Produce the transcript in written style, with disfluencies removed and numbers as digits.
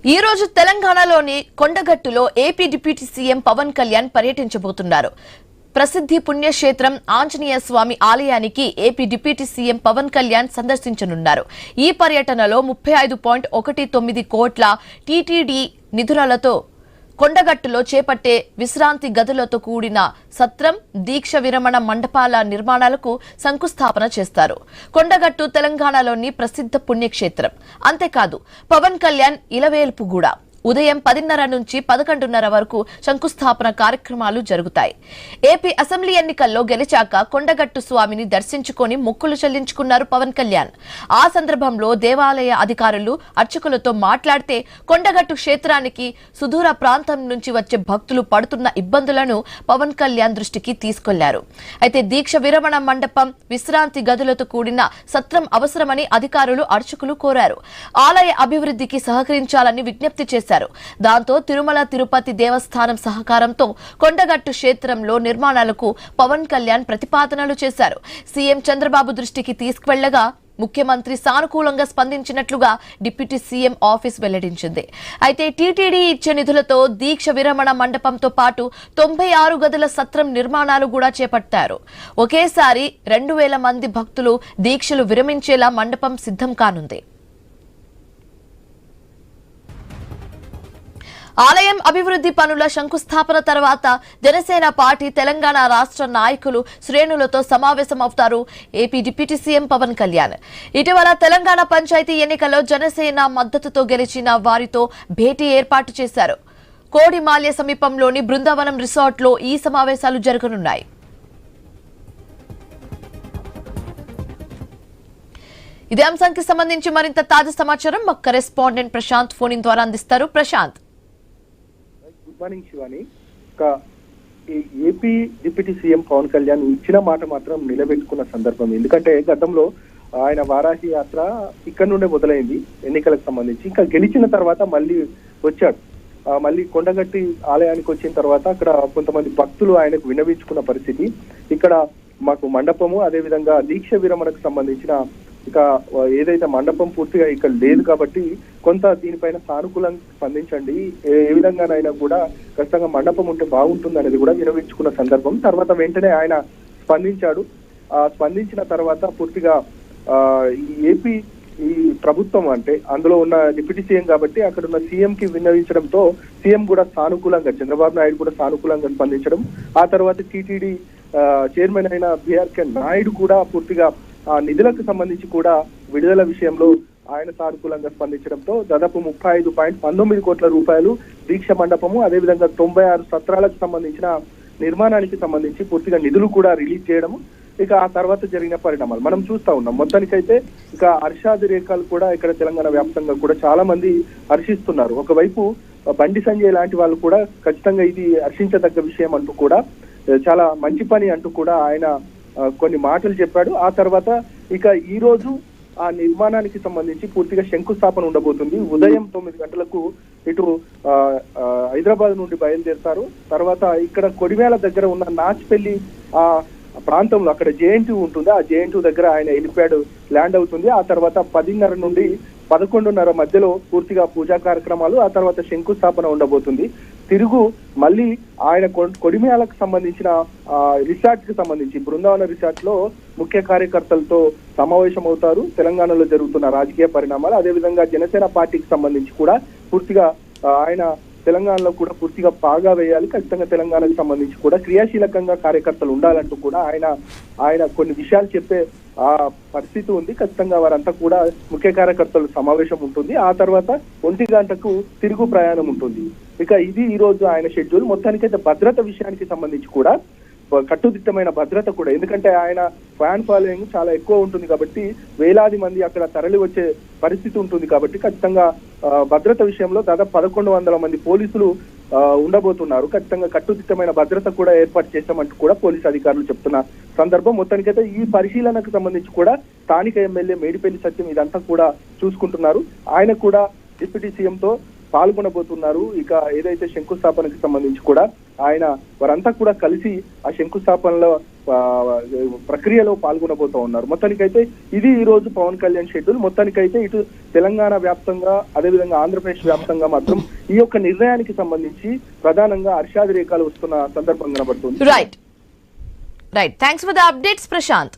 ఈ రోజు తెలంగాణలోని కొండగట్టులో AP deputy CM Pawan Kalyan పర్యటించబోతున్నారు. ప్రసిద్ధి పుణ్యక్షేత్రం ఆంజనేయ స్వామి ఆలయానికి AP deputy CM Pawan Kalyan సందర్శించనున్నారు. ఈ పర్యటనలో 35.19 కోట్ల టీటీడీ నిధులతో కొండగట్టులో చేపట్టే విశ్రాంతి గదులతో కూడిన సత్రం, దీక్ష విరమణ మండపాల నిర్మాణాలకు శంకుస్థాపన చేస్తారు. కొండగట్టు తెలంగాణలోని ప్రసిద్ధ పుణ్యక్షేత్రం. అంతేకాదు పవన్ కళ్యాణ్ ఇలవేల్పు కూడా ఉదయం 10:30 నుంచి 11:30 వరకు శంకుస్థాపన కార్యక్రమాలు జరుగుతాయి. ఏపీ అసెంబ్లీ ఎన్నికల్లో గెలిచాక కొండగట్టు స్వామిని దర్శించుకొని మొక్కులు చెల్లించుకున్నారు పవన్ కళ్యాణ్. ఆ సందర్భంలో దేవాలయ అధికారులు అర్చకులతో మాట్లాడితే కొండగట్టు క్షేత్రానికి సుదూర ప్రాంతం నుంచి వచ్చే భక్తులు పడుతున్న ఇబ్బందులను పవన్ కళ్యాణ్ దృష్టికి తీసుకెళ్లారు. అయితే దీక్ష విరమణ మండపం, విశ్రాంతి గదులతో కూడిన సత్రం అవసరమని అధికారులు అర్చకులు కోరారు. ఆలయ అభివృద్ధికి సహకరించాలని విజ్ఞప్తి చేశారు. దాంతో తిరుమల తిరుపతి దేవస్థానం సహకారంతో కొండగట్టు క్షేత్రంలో నిర్మాణాలకు పవన్ కళ్యాణ్ ప్రతిపాదనలు చేశారు. సీఎం చంద్రబాబు దృష్టికి తీసుకువెళ్లగా ముఖ్యమంత్రి సానుకూలంగా స్పందించినట్లుగా డిప్యూటీ సీఎం ఆఫీస్ వెల్లడించింది. అయితే టీటీడీ ఇచ్చే నిధులతో దీక్ష విరమణ మండపంతో పాటు 96 గదుల సత్రం నిర్మాణాలు కూడా చేపట్టారు. ఒకేసారి 2000 మంది భక్తులు దీక్షలు విరమించేలా మండపం సిద్ధం కానుంది. ఆలయం అభివృద్ధి పనుల శంకుస్థాపన తర్వాత జనసేన పార్టీ తెలంగాణ రాష్ట్ర నాయకులు శ్రేణులతో సమావేశమవుతారు AP deputy CM Pawan Kalyan. ఇటీవల తెలంగాణ పంచాయతీ ఎన్నికల్లో జనసేన మద్దతుతో గెలిచిన వారితో భేటీ ఏర్పాటు చేశారు. కోడిమాల్య సమీపంలోని బృందావనం రిసార్ట్లో ఈ సమావేశాలు జరగనున్నాయి. ఇదే అంశానికి సంబంధించి మరింత తాజా సమాచారం మా కరెస్పాండెంట్ ప్రశాంత్ ఫోన్ ఇన్ ద్వారా అందిస్తారు. Prashanth. Good morning Shivani. AP deputy CM Pawan Kalyan ఇచ్చిన మాట మాత్రం నిలబెట్టుకున్న సందర్భం. ఎందుకంటే గతంలో ఆయన వారాహి యాత్ర ఇక్కడ నుండే మొదలైంది ఎన్నికలకు సంబంధించి. ఇంకా గెలిచిన తర్వాత మళ్ళీ వచ్చాడు. మళ్ళీ కొండగట్టి ఆలయానికి వచ్చిన తర్వాత అక్కడ కొంతమంది భక్తులు ఆయనకు విన్నవించుకున్న పరిస్థితి. ఇక్కడ మాకు మండపము, అదే విధంగా దీక్ష విరమణకు సంబంధించిన ఇక ఏదైతే మండపం పూర్తిగా ఇక్కడ లేదు కాబట్టి కొంత దీనిపైన సానుకూలంగా స్పందించండి, ఏ విధంగానైనా కూడా ఖచ్చితంగా మండపం ఉంటే బాగుంటుంది అనేది కూడా విరమించుకున్న సందర్భం. తర్వాత వెంటనే ఆయన స్పందించాడు. స్పందించిన తర్వాత పూర్తిగా ఏపీ ఈ ప్రభుత్వం అంటే అందులో ఉన్న డిప్యూటీ సీఎం కాబట్టి అక్కడ ఉన్న సీఎం కి విన్నవించడంతో సీఎం కూడా సానుకూలంగా, చంద్రబాబు నాయుడు కూడా సానుకూలంగా స్పందించడం, ఆ తర్వాత టీటీడీ చైర్మన్ అయిన బీఆర్కే నాయుడు కూడా పూర్తిగా నిధులకు సంబంధించి కూడా విడుదల విషయంలో ఆయన సానుకూలంగా స్పందించడంతో దాదాపు 35.19 కోట్ల రూపాయలు దీక్ష మండపము, అదేవిధంగా 96 సత్రాలకు సంబంధించిన నిర్మాణానికి సంబంధించి పూర్తిగా నిధులు కూడా రిలీజ్ చేయడము, ఇక ఆ తర్వాత జరిగిన పరిణామాలు మనం చూస్తా ఉన్నాం. మొత్తానికైతే ఇక హర్షాతిరేకాలు కూడా ఇక్కడ తెలంగాణ వ్యాప్తంగా కూడా చాలా మంది హర్షిస్తున్నారు. ఒకవైపు బండి సంజయ్ లాంటి వాళ్ళు కూడా ఖచ్చితంగా ఇది హర్షించదగ్గ విషయం అంటూ కూడా, చాలా మంచి పని అంటూ కూడా ఆయన కొన్ని మాటలు చెప్పాడు. ఆ తర్వాత ఇక ఈ రోజు ఆ నిర్మాణానికి సంబంధించి పూర్తిగా శంకుస్థాపన ఉండబోతుంది. ఉదయం 9 గంటలకు ఇటు హైదరాబాద్ నుండి బయలుదేరుతారు. తర్వాత ఇక్కడ కొడిమేల దగ్గర ఉన్న నాచ్పల్లి ఆ ప్రాంతంలో అక్కడ జేఎన్టీ ఉంటుంది. ఆ జేఎన్టీ దగ్గర ఆయన హెలిప్యాడ్ ల్యాండ్ అవుతుంది. ఆ తర్వాత 10:30 నుండి 11:30 మధ్యలో పూర్తిగా పూజా కార్యక్రమాలు, ఆ తర్వాత శంకుస్థాపన ఉండబోతుంది. తిరుగు మళ్ళీ ఆయన కొడిమేలకు సంబంధించిన రిసార్ట్ కి సంబంధించి బృందావన రిసార్ట్ లో ముఖ్య కార్యకర్తలతో సమావేశం అవుతారు. తెలంగాణలో జరుగుతున్న రాజకీయ పరిణామాలు, అదేవిధంగా జనసేన పార్టీకి సంబంధించి కూడా పూర్తిగా ఆయన తెలంగాణలో కూడా పూర్తిగా పాగా వేయాలి, ఖచ్చితంగా తెలంగాణకు సంబంధించి కూడా క్రియాశీలకంగా కార్యకర్తలు ఉండాలంటూ కూడా ఆయన కొన్ని విషయాలు చెప్పే ఆ పరిస్థితి ఉంది. ఖచ్చితంగా వారంతా కూడా ముఖ్య కార్యకర్తలు సమావేశం ఉంటుంది. ఆ తర్వాత 1 గంటకు తిరుగు ప్రయాణం ఉంటుంది. ఇక ఇది ఈ రోజు ఆయన షెడ్యూల్. మొత్తానికైతే భద్రత విషయానికి సంబంధించి కూడా కట్టుదిట్టమైన భద్రత కూడా, ఎందుకంటే ఆయన ఫ్యాన్ ఫాలోయింగ్ చాలా ఎక్కువ ఉంటుంది కాబట్టి వేలాది మంది అక్కడ తరలి వచ్చే పరిస్థితి ఉంటుంది కాబట్టి ఖచ్చితంగా భద్రత విషయంలో దాదాపు 1100 మంది పోలీసులు ఉండబోతున్నారు. ఖచ్చితంగా కట్టుదిట్టమైన భద్రత కూడా ఏర్పాటు చేశామంటూ కూడా పోలీసు అధికారులు చెప్తున్న సందర్భం. మొత్తానికైతే ఈ పరిశీలనకు సంబంధించి కూడా స్థానిక ఎమ్మెల్యే మేడిపల్లి సత్యం ఇదంతా కూడా చూసుకుంటున్నారు. ఆయన కూడా డిప్యూటీ సీఎంతో పాల్గొనబోతున్నారు. ఇక ఏదైతే శంకుస్థాపనకి సంబంధించి కూడా ఆయన వారంతా కూడా కలిసి ఆ శంకుస్థాపనలో ప్రక్రియలో పాల్గొనబోతూ ఉన్నారు. మొత్తానికైతే ఇది ఈ రోజు పవన్ కళ్యాణ్ షెడ్యూల్. మొత్తానికైతే ఇటు తెలంగాణ వ్యాప్తంగా అదేవిధంగా ఆంధ్రప్రదేశ్ వ్యాప్తంగా మాత్రం ఈ యొక్క నిర్ణయానికి సంబంధించి ప్రధానంగా హర్షాది రేఖలు వస్తున్న సందర్భం కనబడుతుంది. Right thanks for the updates Prashanth.